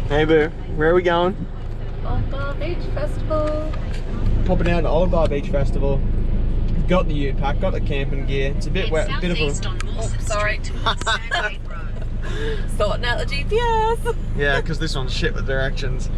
Hey boo, where are we going? Old Bar Beach Festival. Popping out to Old Bar Beach Festival. Got the ute pack, got the camping gear. It's a bit wet, bit of a... Oh, sorry. Sorting out the GPS. Yeah, because this one's shit with directions.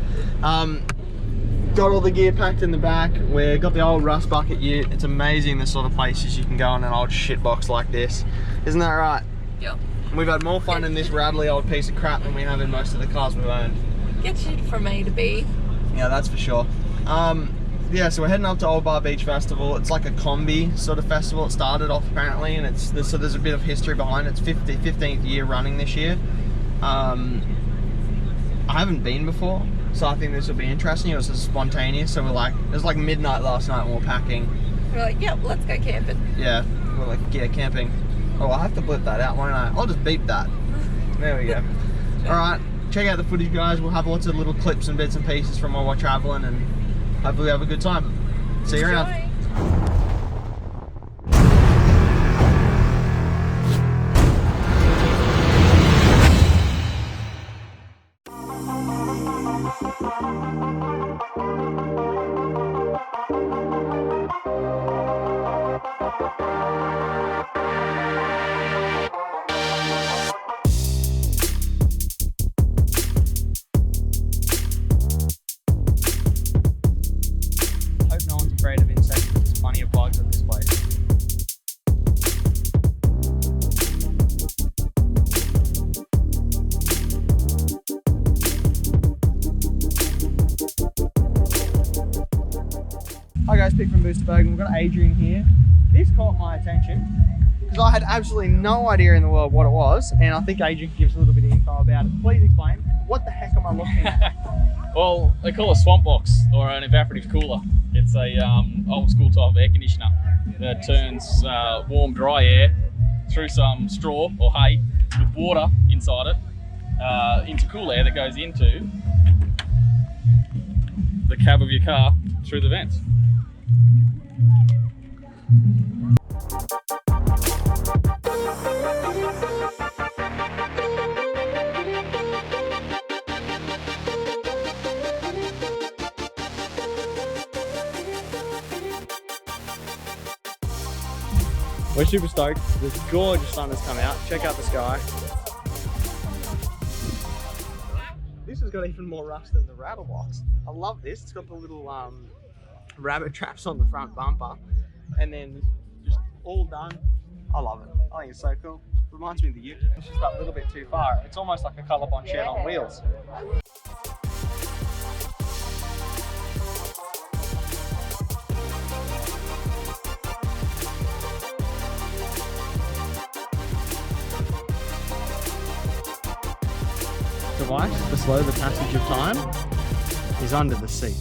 Got all the gear packed in the back. We got the old rust bucket ute. It's amazing the sort of places you can go in an old shit box like this. Isn't that right? Yep. We've had more fun in this rattly old piece of crap than we have in most of the cars we've owned. Gets you from A to B. Yeah, that's for sure. Yeah, so we're heading up to Old Bar Beach Festival. It's like a Kombi sort of festival. It started off apparently, and so there's a bit of history behind it. It's 15th year running this year. I haven't been before, so I think this will be interesting. It was just spontaneous, so it was like midnight last night when we were packing. We're like, yep, let's go camping. Yeah, we're like, yeah, camping. Oh, I have to blip that out, won't I? I'll just beep that. There we go. Alright, check out the footage, guys. We'll have lots of little clips and bits and pieces from while we're traveling, and hopefully have a good time. See you around. Hope no one's afraid of insects. There's plenty of bugs at this place. Hi guys, Repping Boosted Bogan. We've got Adrian here. This caught my attention because I had absolutely no idea in the world what it was, and I think Adrian gives a little bit of info about it. Please explain. What the heck am I looking at? Well, they call it a swamp box or an evaporative cooler. It's a old school type of air conditioner that turns warm, dry air through some straw or hay with water inside it into cool air that goes into the cab of your car through the vents. We're super stoked. This gorgeous sun has come out. Check out the sky. This has got even more rust than the rattle box. I love this. It's got the little rabbit traps on the front bumper, and then just all done. I love it. I think it's so cool. Reminds me of the ute. It's just that little bit too far. It's almost like a colorbond shed on wheels. Device to slow the passage of time is under the seat.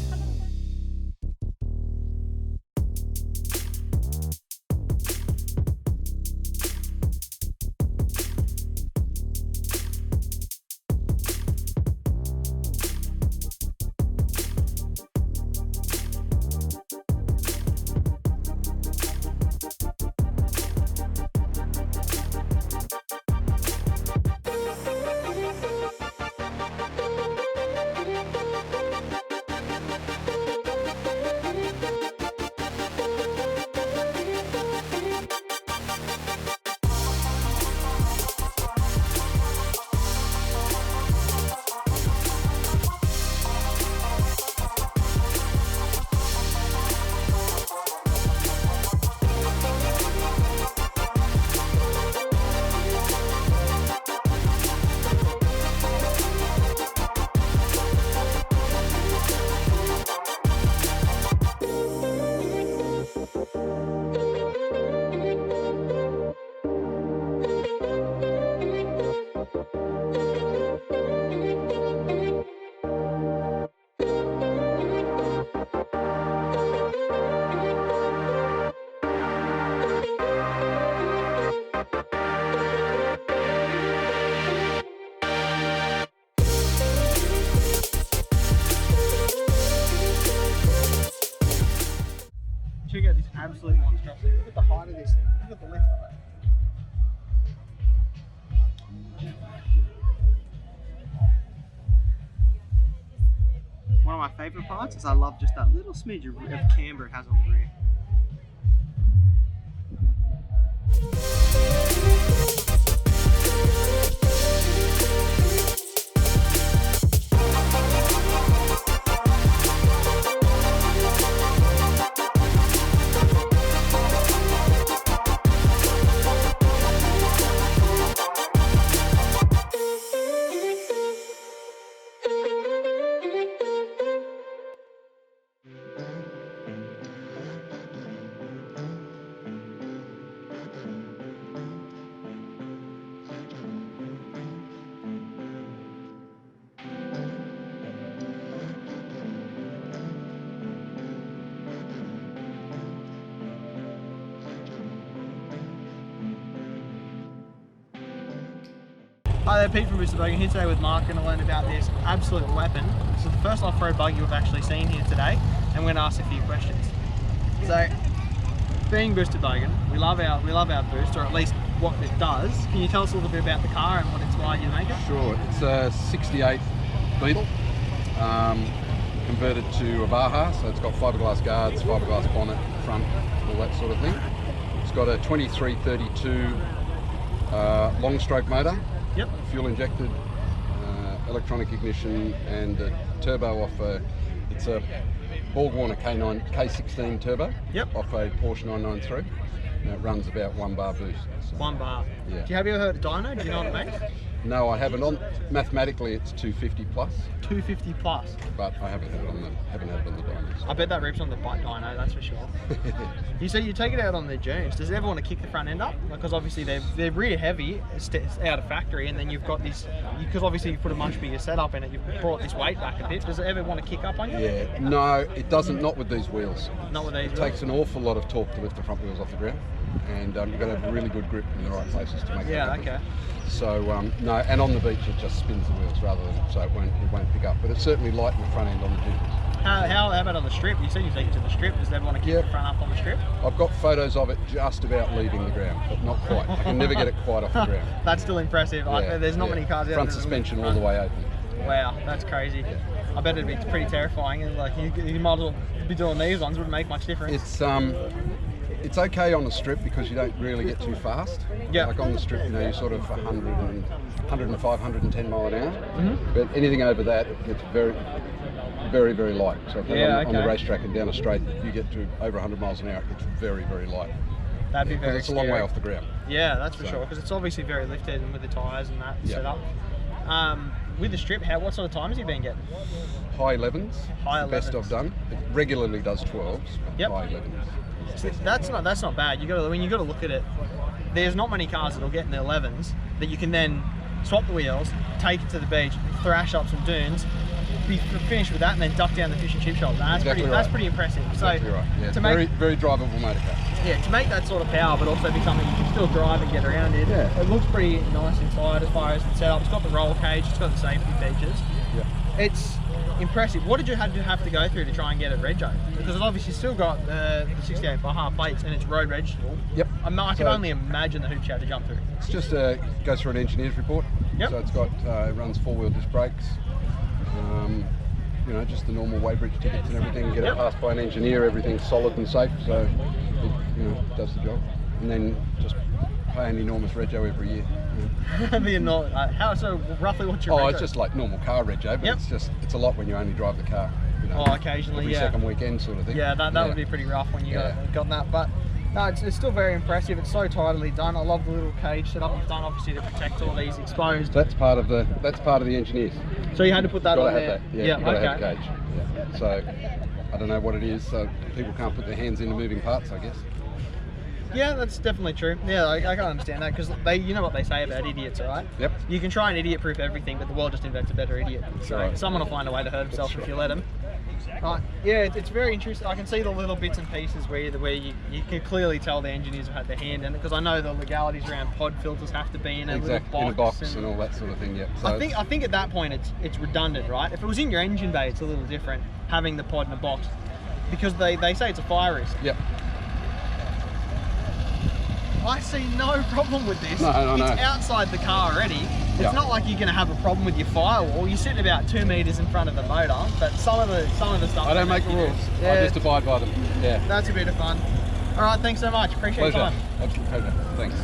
Check out this absolute monstrosity. Look at the height of this thing. Look at the lift of it. my favourite parts is I love just that little smidge of camber it has on the rear. Hi there, Pete from Boosted Bogan here today with Mark. Going to learn about this absolute weapon. This is the first off-road buggy we've actually seen here today, and we're going to ask a few questions. So, being Boosted Bogan, we love our boost, or at least what it does. Can you tell us a little bit about the car and what inspired you to make it? Sure, it's a 68 Beetle, converted to a Baja, so it's got fiberglass guards, fiberglass bonnet, front, all that sort of thing. It's got a 2332 long stroke motor. Yep. Fuel injected, electronic ignition, and a turbo off it's a Borg-Warner K16 turbo. Yep. Off a Porsche 993. And it runs about 1 bar boost. So, 1 bar. Yeah. Have you ever heard of dyno? Do you know what it makes? No, I haven't. Mathematically, it's 250 plus, 250 plus. but I haven't had it on the dynos. I bet that rips on the bike dyno, that's for sure. You say you take it out on the dunes. Does it ever want to kick the front end up? Because obviously they're rear heavy, it's out of factory, and then you've got this, because obviously you put a much bigger setup in it, you've brought this weight back a bit. Does it ever want to kick up on you? Yeah, no, it doesn't. Not with these wheels. Not with these It wheels? takes an awful lot of torque to lift the front wheels off the ground, and you've got to have a really good grip in the right places to make that happen. Okay. So no, and on the beach it just spins the wheels rather than, so it won't pick up. But it's certainly light in the front end on the dunes. How about on the strip? You said you take it to the strip. Does it ever want to kick the front up on the strip? I've got photos of it just about leaving the ground, but not quite. I can never get it quite off the ground. That's still impressive. Yeah, There's not many cars out there. Front suspension all the way open. Wow, that's crazy. I bet it'd be pretty terrifying. And like you might as well be doing these ones. Wouldn't make much difference. It's okay on the strip because you don't really get too fast. Yeah. Like on the strip, you know, you're sort of 105, 110 mile an hour. Mm-hmm. But anything over that, it gets very, very, very light. So if on the racetrack and down a straight, you get to over 100 miles an hour, it's very, very light. That'd be very It's a long way off the ground. Yeah, that's for sure, because it's obviously very lifted and with the tyres and that set up. With the strip, what sort of times have you been getting? High 11s, High the best 11s. I've done. It regularly does 12s, but Yep. high 11s. See, that's not bad. You got to look at it. There's not many cars that'll get in the 11s that you can then swap the wheels, take it to the beach, thrash up some dunes, be finished with that, and then duck down the fish and chip shop. That's pretty impressive. Exactly so right. Yeah, to very, very drivable motor car. Yeah, to make that sort of power, but also be something you can still drive and get around in. Yeah. It looks pretty nice inside as far as the setup. It's got the roll cage, it's got the safety features. Yeah. It's impressive. What did you have to go through to try and get it rego? Because it's obviously still got the 68 Baja plates and it's road registrable. Yep. I can only imagine the hoops you had to jump through. It's just goes through an engineer's report. Yep. So it's got it runs 4-wheel disc brakes. You know, just the normal weighbridge tickets and everything. Get it passed by an engineer. Everything's solid and safe. So it does the job. And then just pay an enormous rego every year. So roughly what's your rego? It's just like normal car rego, but it's a lot when you only drive the car. You know, occasionally, every second weekend sort of thing. Yeah, that would be pretty rough when you got that. But no, it's still very impressive. It's so tidily done. I love the little cage setup you've done, obviously, to protect all these exposed. That's part of the engineers. So you had to put that on Have there. that. Yeah, you've got to have the cage. Yeah. So I don't know what it is. So people can't put their hands into moving parts, I guess. Yeah, that's definitely true. Yeah, I can understand that because you know what they say about idiots, right? Yep. You can try and idiot-proof everything, but the world just invents a better idiot. So someone will find a way to hurt himself if you let him. Right. Yeah, it's very interesting. I can see the little bits and pieces where you can clearly tell the engineers have had their hand in it, because I know the legalities around pod filters have to be in a little box. In a box and all that sort of thing. Yeah. So I think at that point it's redundant, right? If it was in your engine bay, it's a little different having the pod in a box, because they say it's a fire risk. Yep. I see no problem with this. No, I know. It's outside the car already. It's Yeah. not like you're going to have a problem with your firewall. You're sitting about 2 meters in front of the motor, but some of the stuff. I don't make the rules. Yeah. I just abide by them. Yeah. That's a bit of fun. All right, thanks so much. Appreciate your Pleasure. time. Absolute pleasure. Thanks.